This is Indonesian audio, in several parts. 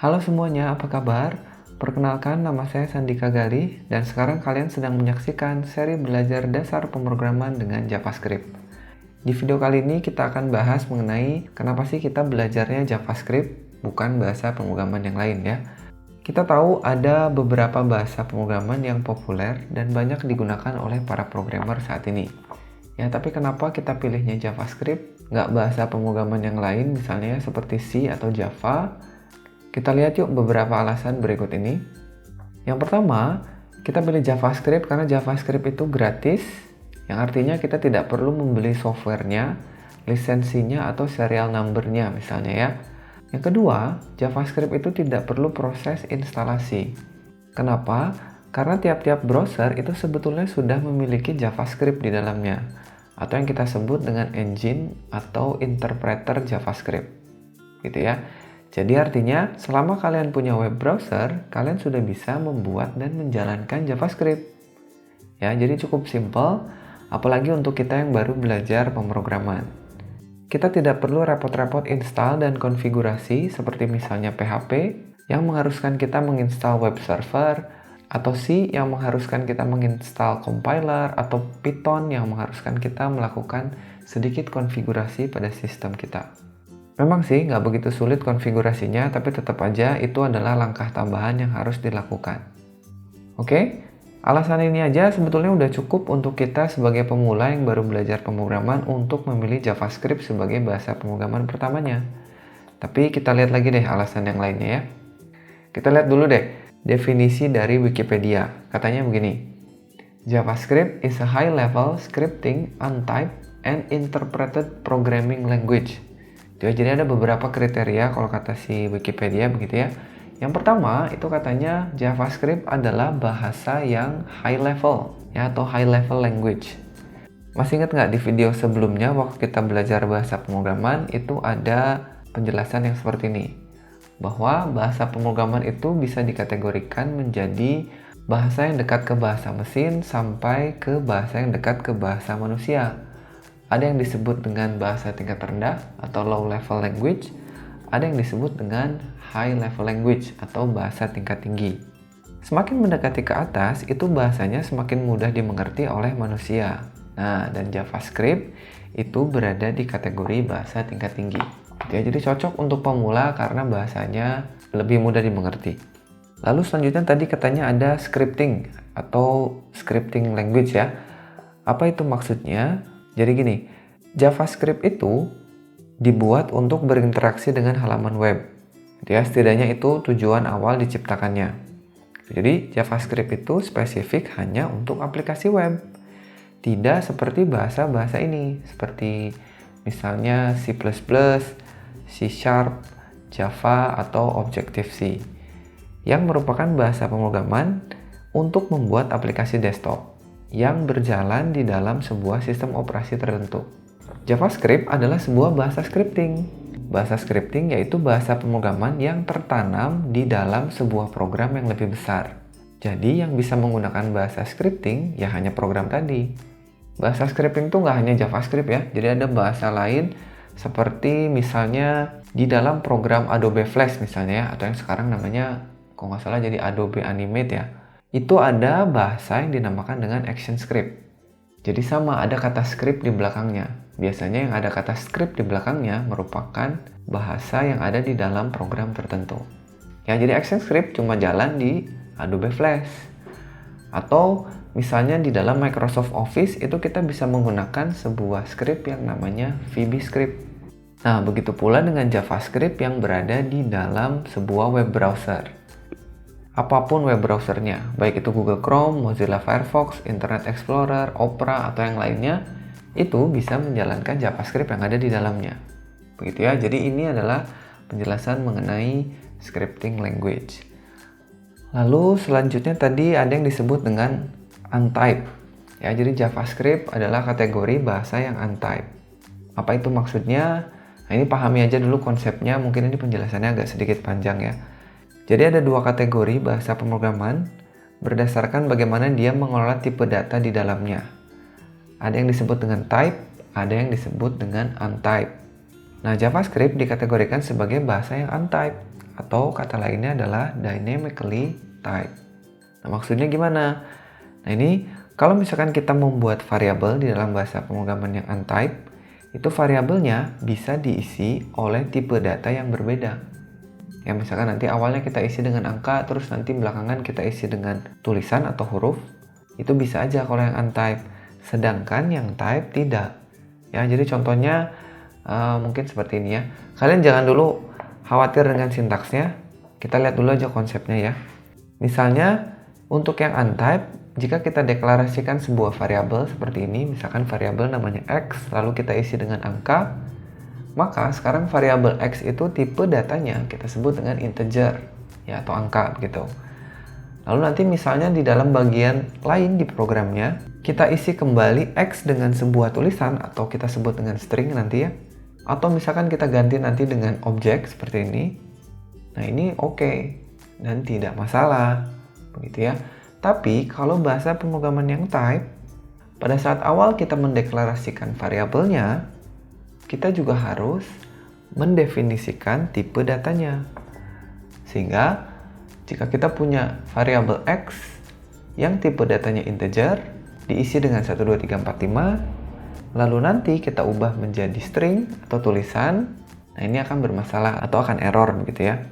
Halo semuanya, apa kabar? Perkenalkan, nama saya Sandika Gali, dan sekarang kalian sedang menyaksikan seri belajar dasar pemrograman dengan JavaScript. Di video kali ini kita akan bahas mengenai kenapa sih kita belajarnya JavaScript, bukan bahasa pemrograman yang lain ya. Kita tahu ada beberapa bahasa pemrograman yang populer dan banyak digunakan oleh para programmer saat ini. Ya, tapi kenapa kita pilihnya JavaScript, nggak bahasa pemrograman yang lain, misalnya seperti C atau Java? Kita lihat yuk beberapa alasan berikut ini. Yang pertama, kita pilih JavaScript karena JavaScript itu gratis, yang artinya kita tidak perlu membeli softwarenya, lisensinya, atau serial numbernya misalnya ya. Yang kedua, JavaScript itu tidak perlu proses instalasi. Kenapa? Karena tiap-tiap browser itu sebetulnya sudah memiliki JavaScript di dalamnya, atau yang kita sebut dengan engine atau interpreter JavaScript. Gitu ya. Jadi artinya, selama kalian punya web browser, kalian sudah bisa membuat dan menjalankan JavaScript. Ya, jadi cukup simple, apalagi untuk kita yang baru belajar pemrograman. Kita tidak perlu repot-repot install dan konfigurasi seperti misalnya PHP yang mengharuskan kita menginstal web server, atau C yang mengharuskan kita menginstal compiler, atau Python yang mengharuskan kita melakukan sedikit konfigurasi pada sistem kita. Memang sih nggak begitu sulit konfigurasinya, tapi tetap aja itu adalah langkah tambahan yang harus dilakukan. Oke, alasan ini aja sebetulnya udah cukup untuk kita sebagai pemula yang baru belajar pemrograman untuk memilih JavaScript sebagai bahasa pemrograman pertamanya. Tapi kita lihat lagi deh alasan yang lainnya ya. Kita lihat dulu deh definisi dari Wikipedia. Katanya begini, JavaScript is a high-level scripting, untyped, and interpreted programming language. Jadi ada beberapa kriteria kalau kata si Wikipedia begitu ya. Yang pertama itu katanya JavaScript adalah bahasa yang high level ya, atau high level language. Masih ingat nggak di video sebelumnya waktu kita belajar bahasa pemrograman itu ada penjelasan yang seperti ini, bahwa bahasa pemrograman itu bisa dikategorikan menjadi bahasa yang dekat ke bahasa mesin sampai ke bahasa yang dekat ke bahasa manusia. Ada yang disebut dengan bahasa tingkat rendah atau low level language, ada yang disebut dengan high level language atau bahasa tingkat tinggi. Semakin mendekati ke atas, itu bahasanya semakin mudah dimengerti oleh manusia. Nah, dan JavaScript itu berada di kategori bahasa tingkat tinggi. Jadi cocok untuk pemula karena bahasanya lebih mudah dimengerti. Lalu selanjutnya tadi katanya ada scripting atau scripting language ya. Apa itu maksudnya? Jadi gini, JavaScript itu dibuat untuk berinteraksi dengan halaman web. Ya, setidaknya itu tujuan awal diciptakannya. Jadi JavaScript itu spesifik hanya untuk aplikasi web. Tidak seperti bahasa-bahasa ini, seperti misalnya C++, C#, Java, atau Objective-C, yang merupakan bahasa pemrograman untuk membuat aplikasi desktop yang berjalan di dalam sebuah sistem operasi tertentu. JavaScript adalah sebuah bahasa scripting. Bahasa scripting yaitu bahasa pemrograman yang tertanam di dalam sebuah program yang lebih besar. Jadi yang bisa menggunakan bahasa scripting ya hanya program tadi. Bahasa scripting itu nggak hanya JavaScript ya, jadi ada bahasa lain seperti misalnya di dalam program Adobe Flash misalnya ya, atau yang sekarang namanya kalau nggak salah jadi Adobe Animate ya. Itu ada bahasa yang dinamakan dengan ActionScript. Jadi sama, ada kata script di belakangnya. Biasanya yang ada kata script di belakangnya merupakan bahasa yang ada di dalam program tertentu. Ya, jadi ActionScript cuma jalan di Adobe Flash. Atau misalnya di dalam Microsoft Office itu kita bisa menggunakan sebuah script yang namanya VBScript. Nah, begitu pula dengan JavaScript yang berada di dalam sebuah web browser. Apapun web browsernya, baik itu Google Chrome, Mozilla Firefox, Internet Explorer, Opera, atau yang lainnya, itu bisa menjalankan JavaScript yang ada di dalamnya. Begitu ya, jadi ini adalah penjelasan mengenai scripting language. Lalu selanjutnya tadi ada yang disebut dengan untyped. Ya, jadi JavaScript adalah kategori bahasa yang untyped. Apa itu maksudnya? Nah, ini pahami aja dulu konsepnya, mungkin ini penjelasannya agak sedikit panjang ya. Jadi ada dua kategori bahasa pemrograman berdasarkan bagaimana dia mengelola tipe data di dalamnya. Ada yang disebut dengan type, ada yang disebut dengan untyped. Nah, JavaScript dikategorikan sebagai bahasa yang untyped. atau kata lainnya adalah dynamically typed. Nah, maksudnya gimana? Nah, ini kalau misalkan kita membuat variabel di dalam bahasa pemrograman yang untyped, itu variabelnya bisa diisi oleh tipe data yang berbeda. Ya, misalkan nanti awalnya kita isi dengan angka, terus nanti belakangan kita isi dengan tulisan atau huruf, itu bisa aja kalau yang untyped. Sedangkan yang type tidak. Ya, jadi contohnya mungkin seperti ini ya. Kalian jangan dulu khawatir dengan sintaksnya. Kita lihat dulu aja konsepnya ya. Misalnya untuk yang untyped, jika kita deklarasikan sebuah variabel seperti ini, misalkan variabel namanya x, lalu kita isi dengan angka, maka sekarang variabel x itu tipe datanya kita sebut dengan integer ya, atau angka begitu. Lalu nanti misalnya di dalam bagian lain di programnya, kita isi kembali x dengan sebuah tulisan atau kita sebut dengan string nanti ya. Atau misalkan kita ganti nanti dengan objek seperti ini. Nah, ini oke dan tidak masalah, begitu ya. Tapi kalau bahasa pemrograman yang type, pada saat awal kita mendeklarasikan variabelnya, kita juga harus mendefinisikan tipe datanya. Sehingga jika kita punya variabel x yang tipe datanya integer, diisi dengan 1, 2, 3, 4, 5, lalu nanti kita ubah menjadi string atau tulisan, nah ini akan bermasalah atau akan error begitu ya.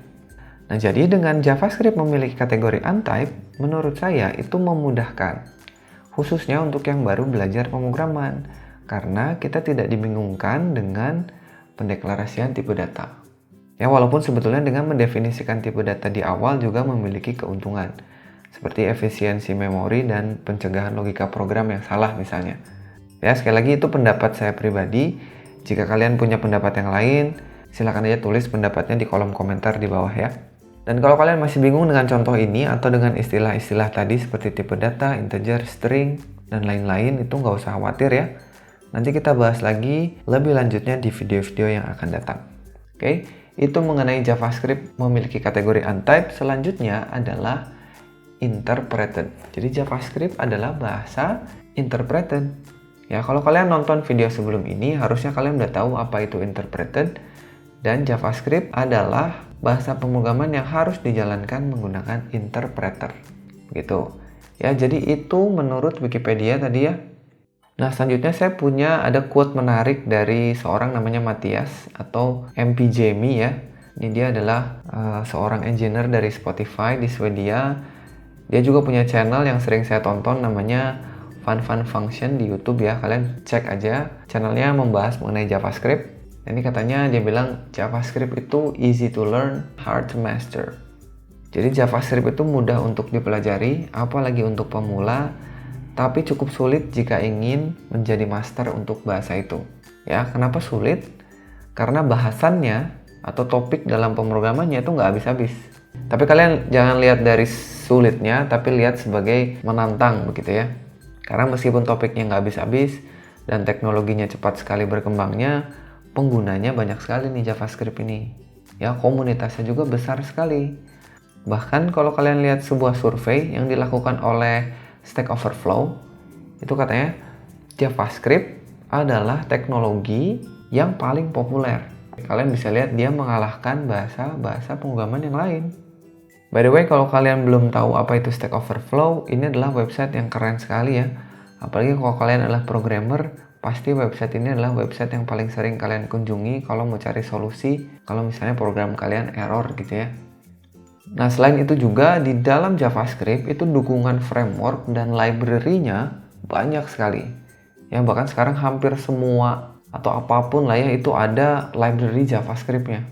Nah, jadi dengan JavaScript memiliki kategori untyped, menurut saya itu memudahkan, khususnya untuk yang baru belajar pemrograman, karena kita tidak dibingungkan dengan pendeklarasian tipe data. Ya, walaupun sebetulnya dengan mendefinisikan tipe data di awal juga memiliki keuntungan, seperti efisiensi memori dan pencegahan logika program yang salah misalnya. Ya, sekali lagi itu pendapat saya pribadi. Jika kalian punya pendapat yang lain, silakan aja tulis pendapatnya di kolom komentar di bawah ya. Dan kalau kalian masih bingung dengan contoh ini atau dengan istilah-istilah tadi seperti tipe data, integer, string, dan lain-lain, itu nggak usah khawatir ya. Nanti kita bahas lagi lebih lanjutnya di video-video yang akan datang. Oke, itu mengenai JavaScript memiliki kategori untyped. Selanjutnya adalah interpreted. Jadi JavaScript adalah bahasa interpreted. Ya, kalau kalian nonton video sebelum ini, harusnya kalian udah tahu apa itu interpreted. Dan JavaScript adalah bahasa pemrograman yang harus dijalankan menggunakan interpreter. Gitu. Ya, jadi itu menurut Wikipedia tadi ya. Nah, selanjutnya saya punya ada quote menarik dari seorang namanya Matthias atau MP Jamie ya. Ini dia adalah seorang engineer dari Spotify di Swedia. Dia juga punya channel yang sering saya tonton namanya Fun Function di YouTube ya. Kalian cek aja. Channelnya membahas mengenai JavaScript. Ini katanya dia bilang JavaScript itu easy to learn, hard to master. Jadi JavaScript itu mudah untuk dipelajari, apalagi untuk pemula, tapi cukup sulit jika ingin menjadi master untuk bahasa itu. Ya, kenapa sulit? Karena bahasannya atau topik dalam pemrogramannya itu nggak habis-habis. Tapi kalian jangan lihat dari sulitnya, tapi lihat sebagai menantang begitu ya. Karena meskipun topiknya nggak habis-habis dan teknologinya cepat sekali berkembangnya, penggunanya banyak sekali nih JavaScript ini. Ya, komunitasnya juga besar sekali. Bahkan kalau kalian lihat sebuah survei yang dilakukan oleh Stack Overflow, itu katanya JavaScript adalah teknologi yang paling populer. Kalian bisa lihat dia mengalahkan bahasa pemrograman yang lain. By the way, kalau kalian belum tahu apa itu Stack Overflow, ini adalah website yang keren sekali ya. Apalagi kalau kalian adalah programmer, pasti website ini adalah website yang paling sering kalian kunjungi kalau mau cari solusi, kalau misalnya program kalian error gitu ya. Nah, selain itu juga di dalam JavaScript itu dukungan framework dan library-nya banyak sekali. Ya, bahkan sekarang hampir semua atau apapun lah ya itu ada library JavaScript-nya.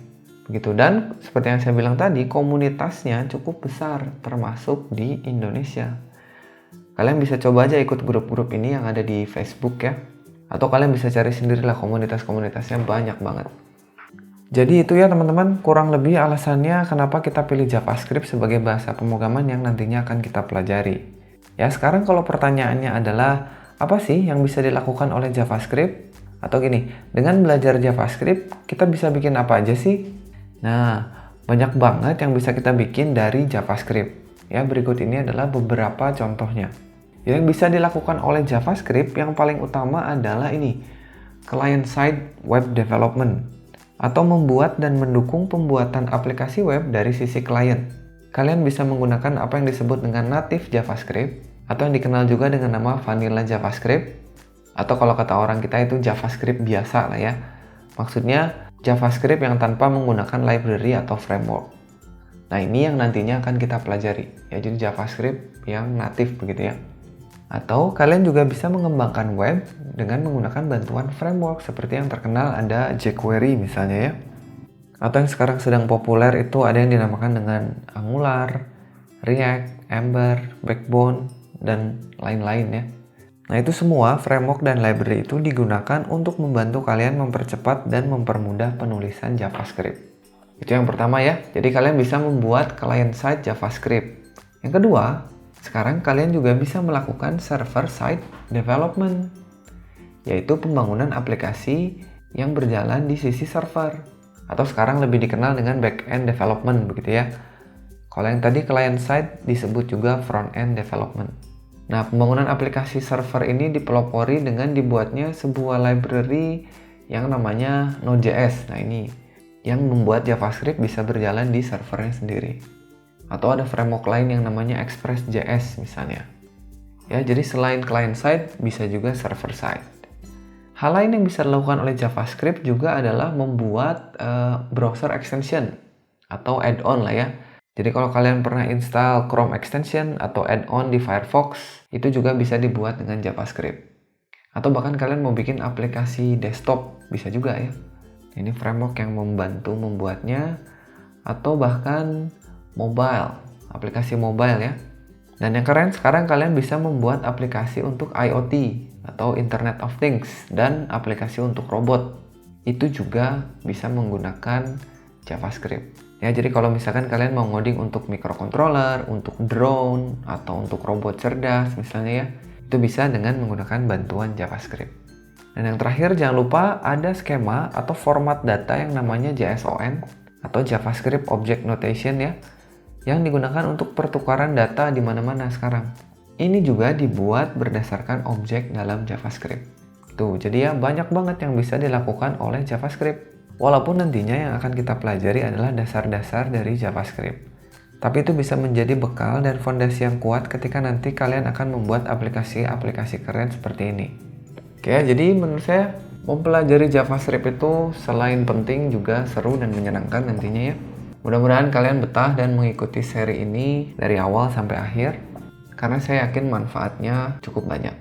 Begitu. Dan seperti yang saya bilang tadi, komunitasnya cukup besar termasuk di Indonesia. Kalian bisa coba aja ikut grup-grup ini yang ada di Facebook ya. Atau kalian bisa cari sendirilah, komunitas-komunitasnya banyak banget. Jadi itu ya teman-teman, kurang lebih alasannya kenapa kita pilih JavaScript sebagai bahasa pemrograman yang nantinya akan kita pelajari. Ya, sekarang kalau pertanyaannya adalah apa sih yang bisa dilakukan oleh JavaScript? Atau gini, dengan belajar JavaScript kita bisa bikin apa aja sih? Nah, banyak banget yang bisa kita bikin dari JavaScript. Ya, berikut ini adalah beberapa contohnya. Yang bisa dilakukan oleh JavaScript yang paling utama adalah ini, client-side web development. atau membuat dan mendukung pembuatan aplikasi web dari sisi klien. Kalian bisa menggunakan apa yang disebut dengan native JavaScript, atau yang dikenal juga dengan nama vanilla JavaScript, atau kalau kata orang kita itu JavaScript biasa lah ya. Maksudnya JavaScript yang tanpa menggunakan library atau framework. Nah, ini yang nantinya akan kita pelajari, ya, jadi JavaScript yang native begitu ya. Atau kalian juga bisa mengembangkan web dengan menggunakan bantuan framework seperti yang terkenal ada jQuery misalnya ya. Atau yang sekarang sedang populer itu ada yang dinamakan dengan Angular, React, Ember, Backbone, dan lain-lain ya. Nah, itu semua framework dan library itu digunakan untuk membantu kalian mempercepat dan mempermudah penulisan JavaScript. Itu yang pertama ya, jadi kalian bisa membuat client-side JavaScript. Yang kedua, sekarang kalian juga bisa melakukan server-side development, yaitu pembangunan aplikasi yang berjalan di sisi server, atau sekarang lebih dikenal dengan back-end development begitu ya. Kalau yang tadi client-side disebut juga front-end development. Nah, pembangunan aplikasi server ini dipelopori dengan dibuatnya sebuah library yang namanya Node.js. Nah, ini yang membuat JavaScript bisa berjalan di servernya sendiri. Atau ada framework lain yang namanya Express.js misalnya. Ya, jadi selain client-side, bisa juga server-side. Hal lain yang bisa dilakukan oleh JavaScript juga adalah membuat browser extension atau add-on lah ya. Jadi kalau kalian pernah install Chrome extension atau add-on di Firefox, itu juga bisa dibuat dengan JavaScript. Atau bahkan kalian mau bikin aplikasi desktop, bisa juga ya. Ini framework yang membantu membuatnya, atau bahkan mobile, aplikasi mobile ya. Dan yang keren sekarang kalian bisa membuat aplikasi untuk IoT atau Internet of Things dan aplikasi untuk robot. Itu juga bisa menggunakan JavaScript. Ya, jadi kalau misalkan kalian mau ngoding untuk microcontroller, untuk drone, atau untuk robot cerdas misalnya ya, itu bisa dengan menggunakan bantuan JavaScript. Dan yang terakhir jangan lupa ada skema atau format data yang namanya JSON atau JavaScript Object Notation ya, yang digunakan untuk pertukaran data di mana-mana sekarang. Ini juga dibuat berdasarkan objek dalam JavaScript. Tuh, jadi ya banyak banget yang bisa dilakukan oleh JavaScript. Walaupun nantinya yang akan kita pelajari adalah dasar-dasar dari JavaScript. Tapi itu bisa menjadi bekal dan fondasi yang kuat ketika nanti kalian akan membuat aplikasi-aplikasi keren seperti ini. Oke, jadi menurut saya mempelajari JavaScript itu selain penting juga seru dan menyenangkan nantinya ya. Mudah-mudahan kalian betah dan mengikuti seri ini dari awal sampai akhir, karena saya yakin manfaatnya cukup banyak.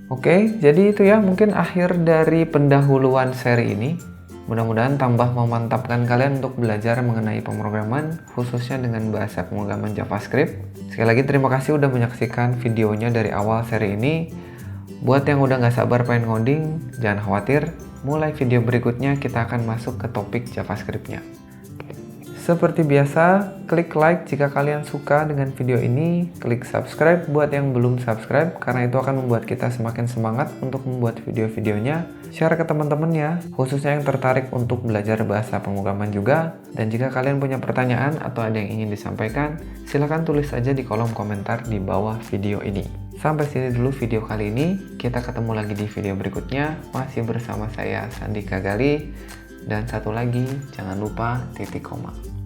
Oke, jadi itu ya mungkin akhir dari pendahuluan seri ini. Mudah-mudahan tambah memantapkan kalian untuk belajar mengenai pemrograman, khususnya dengan bahasa pemrograman JavaScript. Sekali lagi terima kasih udah menyaksikan videonya dari awal seri ini. Buat yang udah nggak sabar pengen ngoding, jangan khawatir. Mulai video berikutnya kita akan masuk ke topik JavaScript-nya. Seperti biasa, klik like jika kalian suka dengan video ini, klik subscribe buat yang belum subscribe, karena itu akan membuat kita semakin semangat untuk membuat video-videonya. Share ke teman-temannya, khususnya yang tertarik untuk belajar bahasa pemrograman juga. Dan jika kalian punya pertanyaan atau ada yang ingin disampaikan, silahkan tulis saja di kolom komentar di bawah video ini. Sampai sini dulu video kali ini, kita ketemu lagi di video berikutnya, masih bersama saya Sandika Gali. Dan satu lagi, jangan lupa titik koma.